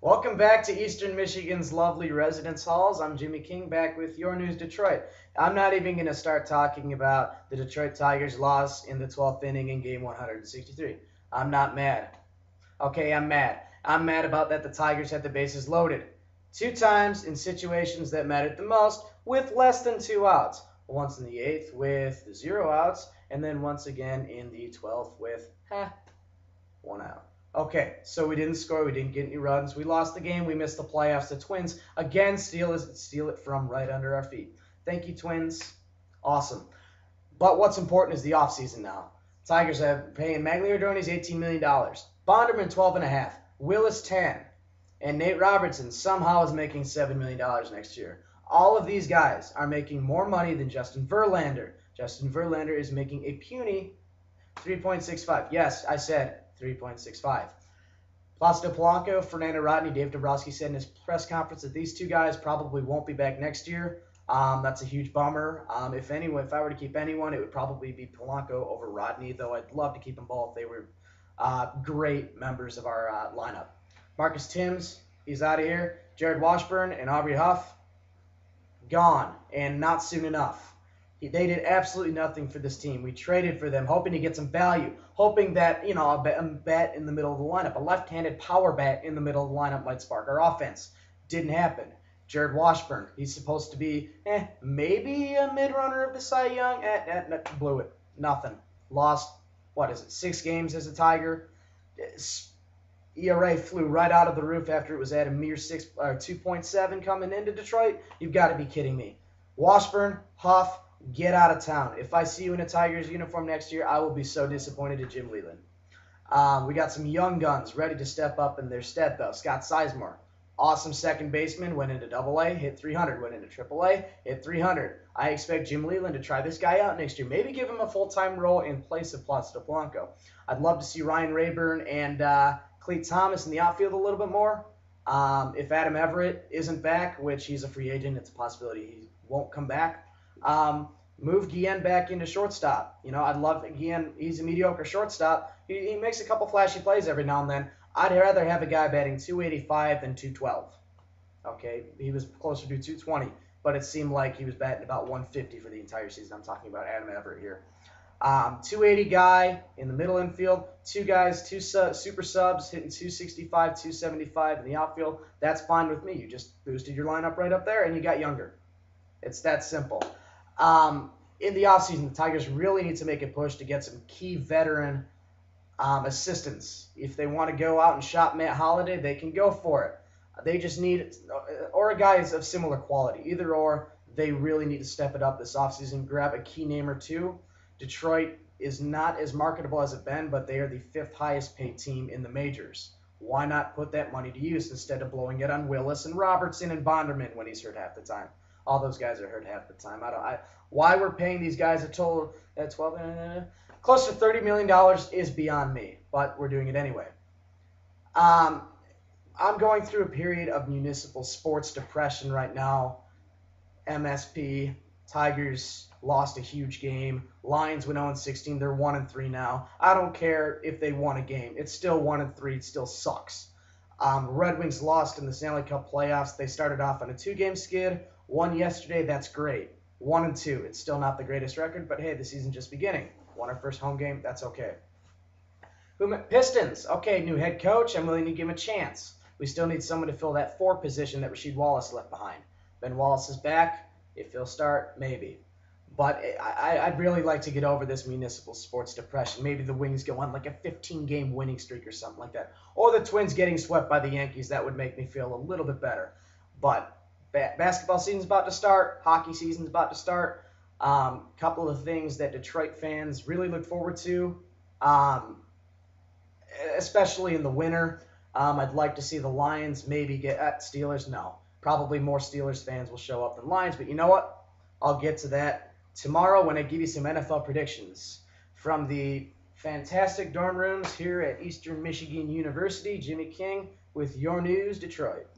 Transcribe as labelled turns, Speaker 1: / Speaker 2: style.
Speaker 1: Welcome back to Eastern Michigan's lovely residence halls. I'm Jimmy King back with your news Detroit. I'm not even going to start talking about the Detroit Tigers' loss in the 12th inning in game 163. I'm not mad. Okay, I'm mad. I'm mad about that the Tigers had the bases loaded 2 times in situations that mattered the most with less than 2 outs. Once in the 8th with 0 outs, and then once again in the 12th with 1 out. Okay, so we didn't score. We didn't get any runs. We lost the game. We missed the playoffs. The Twins, again, steal it from right under our feet. Thank you, Twins. Awesome. But what's important is the offseason now. Tigers are paying Magliardoni's $18 million. Bonderman, $12.5. Willis, $10. And Nate Robertson somehow is making $7 million next year. All of these guys are making more money than Justin Verlander. Justin Verlander is making a puny 3.65. Yes, I said 3.65. Placido Polanco, Fernando Rodney, Dave Dombrowski said in his press conference that these two guys probably won't be back next year. That's a huge bummer. If I were to keep anyone, it would probably be Polanco over Rodney, though I'd love to keep them both. They were great members of our lineup. Marcus Timms, he's out of here. Jerrod Washburn and Aubrey Huff, gone, and not soon enough. They did absolutely nothing for this team. We traded for them, hoping to get some value, hoping that, a bat in the middle of the lineup, a left-handed power bat in the middle of the lineup might spark our offense. Didn't happen. Jerrod Washburn, he's supposed to be, maybe a mid-runner of the Cy Young. Blew it. Nothing. Lost, 6 games as a Tiger. ERA flew right out of the roof after it was at a mere 2.7 coming into Detroit. You've got to be kidding me. Washburn, Huff, get out of town. If I see you in a Tigers uniform next year, I will be so disappointed at Jim Leyland. We got some young guns ready to step up in their stead, though. Scott Sizemore, awesome second baseman, went into Double-A, hit 300, went into Triple-A, hit 300. I expect Jim Leyland to try this guy out next year. Maybe give him a full-time role in place of Placido Polanco. I'd love to see Ryan Rayburn and Clete Thomas in the outfield a little bit more. If Adam Everett isn't back, which he's a free agent, it's a possibility he won't come back. Move Guillen back into shortstop. I'd love Guillen. He's a mediocre shortstop. He makes a couple flashy plays every now and then. I'd rather have a guy batting 285 than 212. Okay, he was closer to 220, but it seemed like he was batting about 150 for the entire season. I'm talking about Adam Everett here. 280 guy in the middle infield, 2 guys, 2 super subs hitting 265, 275 in the outfield. That's fine with me. You just boosted your lineup right up there and you got younger. It's that simple. In the offseason, the Tigers really need to make a push to get some key veteran assistance. If they want to go out and shop Matt Holliday, they can go for it. They just need, or a guy of similar quality. Either or, they really need to step it up this offseason, grab a key name or two. Detroit is not as marketable as it's been, but they are the 5th highest paid team in the majors. Why not put that money to use instead of blowing it on Willis and Robertson and Bonderman when he's hurt half the time? All those guys are hurt half the time. Why we're paying these guys a total at 12, close to $30 million is beyond me, but we're doing it anyway. I'm going through a period of municipal sports depression right now. MSP, Tigers lost a huge game. Lions went 0-16. They're 1-3 now. I don't care if they won a game. It's still 1-3. It still sucks. Red Wings lost in the Stanley Cup playoffs. They started off on a 2-game skid. Won yesterday. That's great. 1-2. It's still not the greatest record, but hey, the season's just beginning. Won our first home game. That's okay. Pistons. Okay, new head coach. I'm willing to give him a chance. We still need someone to fill that 4 position that Rasheed Wallace left behind. Ben Wallace is back. If he'll start, maybe. But I'd really like to get over this municipal sports depression. Maybe the Wings go on like a 15-game winning streak or something like that. Or the Twins getting swept by the Yankees. That would make me feel a little bit better. But basketball season's about to start. Hockey season's about to start. Couple of things that Detroit fans really look forward to, especially in the winter. I'd like to see the Lions maybe get at Steelers. No, probably more Steelers fans will show up than Lions. But you know what? I'll get to that tomorrow when I give you some NFL predictions from the fantastic dorm rooms here at Eastern Michigan University. Jimmy King with your news, Detroit.